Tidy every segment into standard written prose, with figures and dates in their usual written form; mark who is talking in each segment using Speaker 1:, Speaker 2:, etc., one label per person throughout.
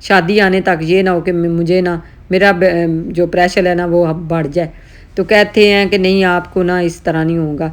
Speaker 1: شادی آنے تک یہ نہ ہو کہ مجھے نا میرا جو پریشر ہے نا وہ بڑھ جائے. تو کہتے ہیں کہ نہیں آپ کو نا اس طرح نہیں ہوگا.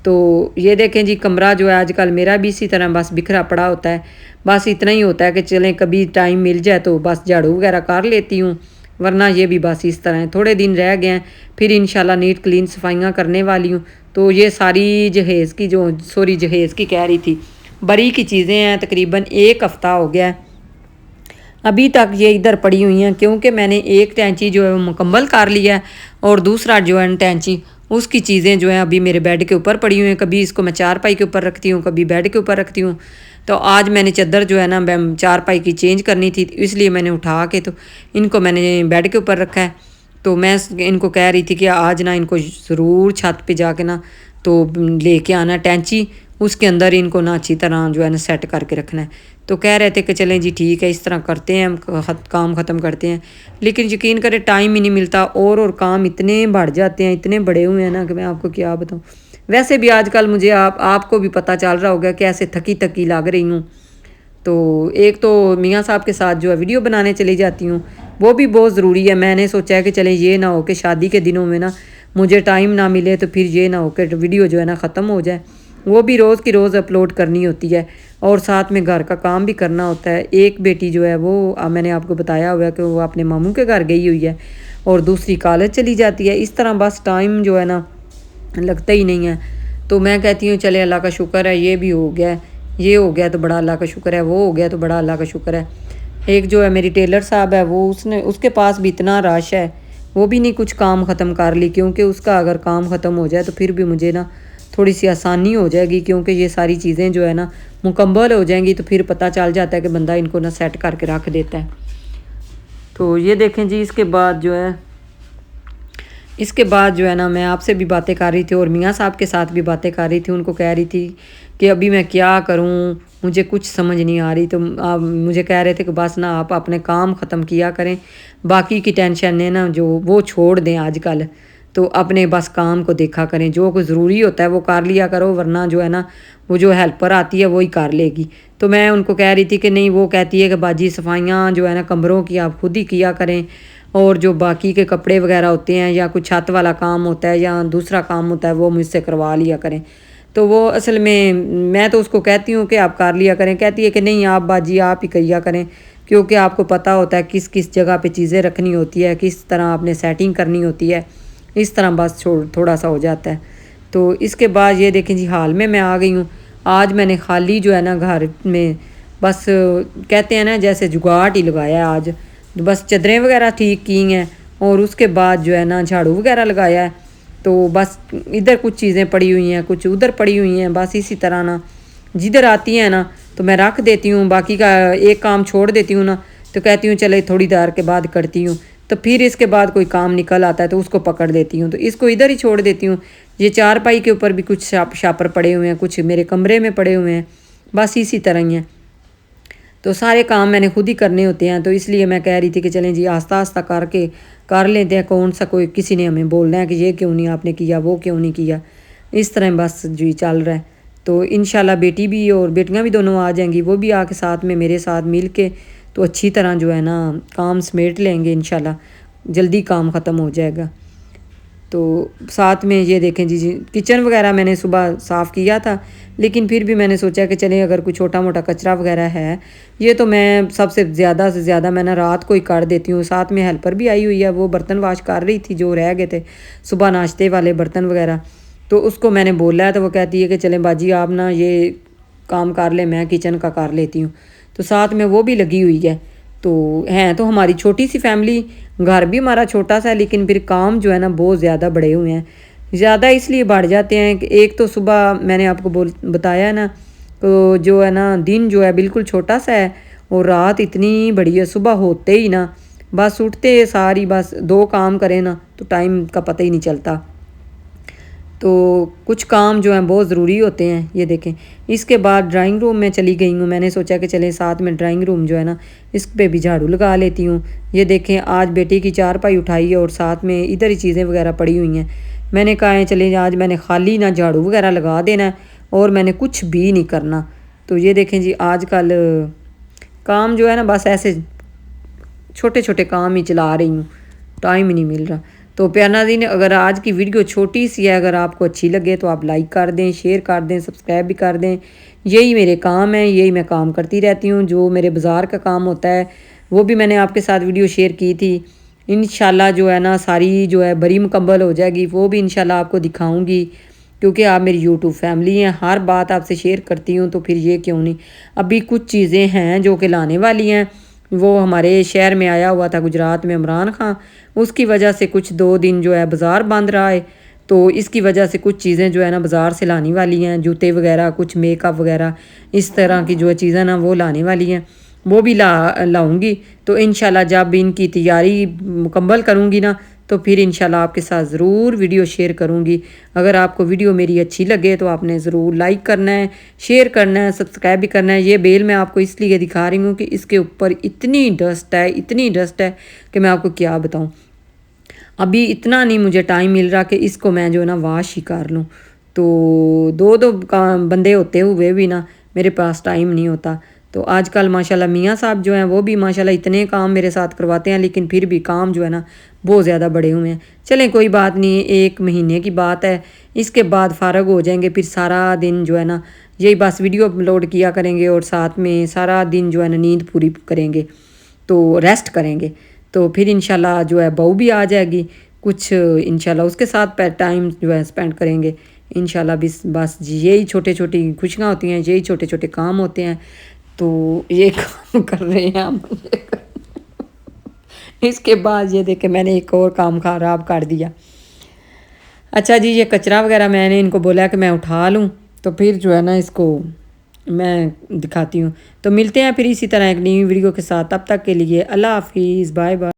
Speaker 1: تو یہ دیکھیں جی کمرہ جو ہے آج کل میرا بھی اسی طرح بس بکھرا پڑا ہوتا ہے. بس اتنا ہی ہوتا ہے کہ چلیں کبھی ٹائم مل جائے تو بس جھاڑو وغیرہ کر لیتی ہوں، ورنہ یہ بھی بس اس طرح ہے. تھوڑے دن رہ گئے ہیں پھر انشاءاللہ نیٹ کلین صفائیاں کرنے والی ہوں. تو یہ ساری جہیز کی جہیز کی کہہ رہی تھی بری کی چیزیں ہیں، تقریباً 1 ہفتہ ہو گیا ہے ابھی تک یہ ادھر پڑی ہوئی ہیں، کیونکہ میں نے ایک ٹینچی جو ہے وہ مکمل کر لیا ہے اور دوسرا جو ہے ٹینچی اس کی چیزیں جو ہیں ابھی میرے بیڈ کے اوپر پڑی ہوئی ہیں. کبھی اس کو میں چارپائی کے اوپر رکھتی ہوں، کبھی بیڈ کے اوپر رکھتی ہوں. تو آج میں نے چادر جو ہے نا چارپائی کی چینج کرنی تھی، اس لیے میں نے اٹھا کے تو ان کو میں نے بیڈ کے اوپر رکھا ہے. تو میں ان کو کہہ رہی تھی کہ آج نا ان کو ضرور چھت پہ جا کے نا تو لے کے آنا ٹینچی، اس کے اندر ان کو نا اچھی طرح جو ہے نا سیٹ کر کے رکھنا ہے. تو کہہ رہے تھے کہ چلیں جی ٹھیک ہے اس طرح کرتے ہیں، ہم کام ختم کرتے ہیں. لیکن یقین کرے ٹائم ہی نہیں ملتا، اور کام اتنے بڑھ جاتے ہیں، اتنے بڑے ہوئے ہیں نا کہ میں آپ کو کیا بتاؤں. ویسے بھی آج کل مجھے آپ کو بھی پتہ چل رہا ہوگا کہ ایسے تھکی لگ رہی ہوں. تو ایک تو میاں صاحب کے ساتھ جو ہے ویڈیو بنانے چلی جاتی ہوں، وہ بھی بہت ضروری ہے. میں نے سوچا ہے کہ چلیں یہ نہ ہو کہ شادی کے دنوں میں نا مجھے ٹائم نہ ملے تو پھر یہ نہ ہو کہ ویڈیو جو ہے نا ختم ہو جائے. وہ بھی روز کی روز اپلوڈ کرنی ہوتی ہے اور ساتھ میں گھر کا کام بھی کرنا ہوتا ہے. ایک بیٹی جو ہے وہ میں نے آپ کو بتایا ہوا ہے کہ وہ اپنے ماموں کے گھر گئی ہوئی ہے اور دوسری کالج چلی جاتی ہے. اس طرح بس ٹائم جو ہے نا لگتا ہی نہیں ہے. تو میں کہتی ہوں چلے اللہ کا شکر ہے یہ بھی ہو گیا، یہ ہو گیا تو بڑا اللہ کا شکر ہے، وہ ہو گیا تو بڑا اللہ کا شکر ہے. ایک جو ہے میری ٹیلر صاحب ہے وہ اس کے پاس بھی اتنا رش ہے، وہ بھی نہیں کچھ کام ختم کر لی، کیونکہ اس کا اگر کام ختم ہو جائے تو پھر بھی مجھے نا تھوڑی سی آسانی ہو جائے گی، کیونکہ یہ ساری چیزیں جو ہے نا مکمل ہو جائیں گی تو پھر پتہ چل جاتا ہے کہ بندہ ان کو نا سیٹ کر کے رکھ دیتا ہے. تو یہ دیکھیں جی اس کے بعد جو ہے نا میں آپ سے بھی باتیں کر رہی تھی اور میاں صاحب کے ساتھ بھی باتیں کر رہی تھی. ان کو کہہ رہی تھی کہ ابھی میں کیا کروں، مجھے کچھ سمجھ نہیں آ رہی. تو آپ مجھے کہہ رہے تھے کہ بس نا آپ اپنے کام ختم کیا کریں، باقی کی ٹینشن ہے نا جو وہ چھوڑ دیں آج کل، تو اپنے بس کام کو دیکھا کریں. جو کچھ ضروری ہوتا ہے وہ کر لیا کرو، ورنہ جو ہے نا وہ جو ہیلپر آتی ہے وہی کر لے گی. تو میں ان کو کہہ رہی تھی کہ نہیں، وہ کہتی ہے کہ باجی صفائیاں جو ہے نا کمروں کی آپ خود ہی کیا کریں، اور جو باقی کے کپڑے وغیرہ ہوتے ہیں یا کوئی چھت والا کام ہوتا ہے یا دوسرا کام ہوتا ہے وہ مجھ سے کروا لیا کریں. تو وہ اصل میں تو اس کو کہتی ہوں کہ آپ کر لیا کریں، کہتی ہے کہ نہیں آپ باجی آپ ہی کیا کریں، کیونکہ آپ کو پتہ ہوتا ہے کس جگہ پہ چیزیں رکھنی ہوتی ہے، کس طرح آپ نے سیٹنگ کرنی ہوتی ہے. اس طرح بس تھوڑا سا ہو جاتا ہے. تو اس کے بعد یہ دیکھیں جی حال میں آ گئی ہوں. آج میں نے خالی جو ہے نا گھر میں بس کہتے ہیں نا جیسے جگاٹ ہی لگایا ہے. آج بس چادریں وغیرہ ٹھیک کی ہیں اور اس کے بعد جو ہے نا جھاڑو وغیرہ لگایا ہے. تو بس ادھر کچھ چیزیں پڑی ہوئی ہیں، کچھ ادھر پڑی ہوئی ہیں. بس اسی طرح نا جدھر آتی ہیں نا تو میں رکھ دیتی ہوں، باقی کا ایک کام چھوڑ دیتی ہوں نا تو کہتی ہوں چلے تھوڑی دیر کے بعد کرتی ہوں. تو پھر اس کے بعد کوئی کام نکل آتا ہے تو اس کو پکڑ دیتی ہوں، تو اس کو ادھر ہی چھوڑ دیتی ہوں. یہ چارپائی کے اوپر بھی کچھ شاپر پڑے ہوئے ہیں، کچھ میرے کمرے میں پڑے ہوئے ہیں، بس اسی طرح ہی ہیں. تو سارے کام میں نے خود ہی کرنے ہوتے ہیں. تو اس لیے میں کہہ رہی تھی کہ چلیں جی آہستہ آہستہ کر لیتے ہیں. کون سا کوئی کسی نے ہمیں بولنا ہے کہ یہ کیوں نہیں آپ نے کیا، وہ کیوں نہیں کیا. اس طرح بس جی چل رہا ہے. تو انشاءاللہ بیٹی بھی اور بیٹیاں بھی دونوں آ جائیں گی، وہ بھی آ کے ساتھ میں میرے ساتھ مل کے تو اچھی طرح جو ہے نا کام سمیٹ لیں گے. انشاءاللہ جلدی کام ختم ہو جائے گا. تو ساتھ میں یہ دیکھیں جی کچن وغیرہ میں نے صبح صاف کیا تھا، لیکن پھر بھی میں نے سوچا کہ چلیں اگر کوئی چھوٹا موٹا کچرا وغیرہ ہے یہ تو میں سب سے زیادہ میں نے رات کو ہی کر دیتی ہوں. ساتھ میں ہیلپر بھی آئی ہوئی ہے، وہ برتن واش کر رہی تھی جو رہ گئے تھے صبح ناشتے والے برتن وغیرہ. تو اس کو میں نے بولا ہے تو وہ کہتی ہے کہ چلیں باجی آپ نا یہ کام کر لیں، میں کچن کا کر لیتی ہوں. تو ساتھ میں وہ بھی لگی ہوئی ہے. تو ہیں تو ہماری چھوٹی سی فیملی، گھر بھی ہمارا چھوٹا سا ہے، لیکن پھر کام جو ہے نا بہت زیادہ بڑے ہوئے ہیں. زیادہ اس لیے بڑھ جاتے ہیں کہ ایک تو صبح میں نے آپ کو بتایا ہے نا تو جو ہے نا دن جو ہے بالکل چھوٹا سا ہے اور رات اتنی بڑی ہے. صبح ہوتے ہی نا بس اٹھتے ساری بس 2 کام کریں نا تو ٹائم کا پتہ ہی نہیں چلتا. تو کچھ کام جو ہیں بہت ضروری ہوتے ہیں. یہ دیکھیں اس کے بعد ڈرائنگ روم میں چلی گئی ہوں. میں نے سوچا کہ چلیں ساتھ میں ڈرائنگ روم جو ہے نا اس پہ بھی جھاڑو لگا لیتی ہوں. یہ دیکھیں آج بیٹی کی چارپائی اٹھائی ہے اور ساتھ میں ادھر ہی چیزیں وغیرہ پڑی ہوئی ہیں. میں نے کہا ہے چلیں آج میں نے خالی نہ جھاڑو وغیرہ لگا دینا ہے اور میں نے کچھ بھی نہیں کرنا. تو یہ دیکھیں جی آج کل کام جو ہے نا بس ایسے چھوٹے چھوٹے کام ہی چلا رہی ہوں، ٹائم ہی نہیں مل رہا۔ تو پیارے ناظرین، اگر آج کی ویڈیو چھوٹی سی ہے، اگر آپ کو اچھی لگے تو آپ لائک کر دیں، شیئر کر دیں، سبسکرائب بھی کر دیں۔ یہی میرے کام ہیں، یہی میں کام کرتی رہتی ہوں۔ جو میرے بازار کا کام ہوتا ہے وہ بھی میں نے آپ کے ساتھ ویڈیو شیئر کی تھی۔ انشاءاللہ جو ہے نا ساری جو ہے بری مکمل ہو جائے گی، وہ بھی انشاءاللہ آپ کو دکھاؤں گی، کیونکہ آپ میری یوٹیوب فیملی ہیں، ہر بات آپ سے شیئر کرتی ہوں، تو پھر یہ کیوں نہیں۔ ابھی کچھ چیزیں ہیں جو کہ لانے والی ہیں، وہ ہمارے شہر میں آیا ہوا تھا گجرات میں عمران خان، اس کی وجہ سے کچھ 2 دن جو ہے بازار بند رہا ہے، تو اس کی وجہ سے کچھ چیزیں جو ہے نا بازار سے لانے والی ہیں، جوتے وغیرہ، کچھ میک اپ وغیرہ، اس طرح کی جو چیزیں نا وہ لانے والی ہیں، وہ بھی لاؤں گی۔ تو انشاءاللہ جب ان کی تیاری مکمل کروں گی نا تو پھر انشاءاللہ آپ کے ساتھ ضرور ویڈیو شیئر کروں گی۔ اگر آپ کو ویڈیو میری اچھی لگے تو آپ نے ضرور لائک کرنا ہے، شیئر کرنا ہے، سبسکرائب بھی کرنا ہے۔ یہ بیل میں آپ کو اس لیے دکھا رہی ہوں کہ اس کے اوپر اتنی ڈسٹ ہے کہ میں آپ کو کیا بتاؤں۔ ابھی اتنا نہیں مجھے ٹائم مل رہا کہ اس کو میں جو ہے نا واش ہی کر لوں، تو دو بندے ہوتے ہوئے بھی نا میرے پاس ٹائم نہیں ہوتا۔ تو آج کل ماشاءاللہ میاں صاحب جو ہیں وہ بھی ماشاءاللہ اتنے کام میرے ساتھ کرواتے ہیں، لیکن پھر بھی کام جو ہے نا بہت زیادہ بڑے ہوئے ہیں۔ چلیں کوئی بات نہیں، 1 مہینے کی بات ہے، اس کے بعد فارغ ہو جائیں گے، پھر سارا دن جو ہے نا یہی بس ویڈیو اپلوڈ کیا کریں گے، اور ساتھ میں سارا دن جو ہے نا نیند پوری کریں گے، تو ریسٹ کریں گے۔ تو پھر انشاءاللہ جو ہے بہو بھی آ جائے گی، کچھ انشاءاللہ اس کے ساتھ ٹائم جو ہے سپینڈ کریں گے انشاءاللہ۔ بس یہی چھوٹی چھوٹی خوشیاں ہوتی ہیں، یہی چھوٹے چھوٹے کام ہوتے ہیں، تو یہ کام کر رہے ہیں ہم۔ اس کے بعد یہ دیکھیں میں نے ایک اور کام خراب کر دیا۔ اچھا جی، یہ کچرا وغیرہ میں نے ان کو بولا کہ میں اٹھا لوں، تو پھر جو ہے نا اس کو میں دکھاتی ہوں۔ تو ملتے ہیں پھر اسی طرح ایک نئی ویڈیو کے ساتھ، تب تک کے لیے اللہ حافظ، بائے بائے۔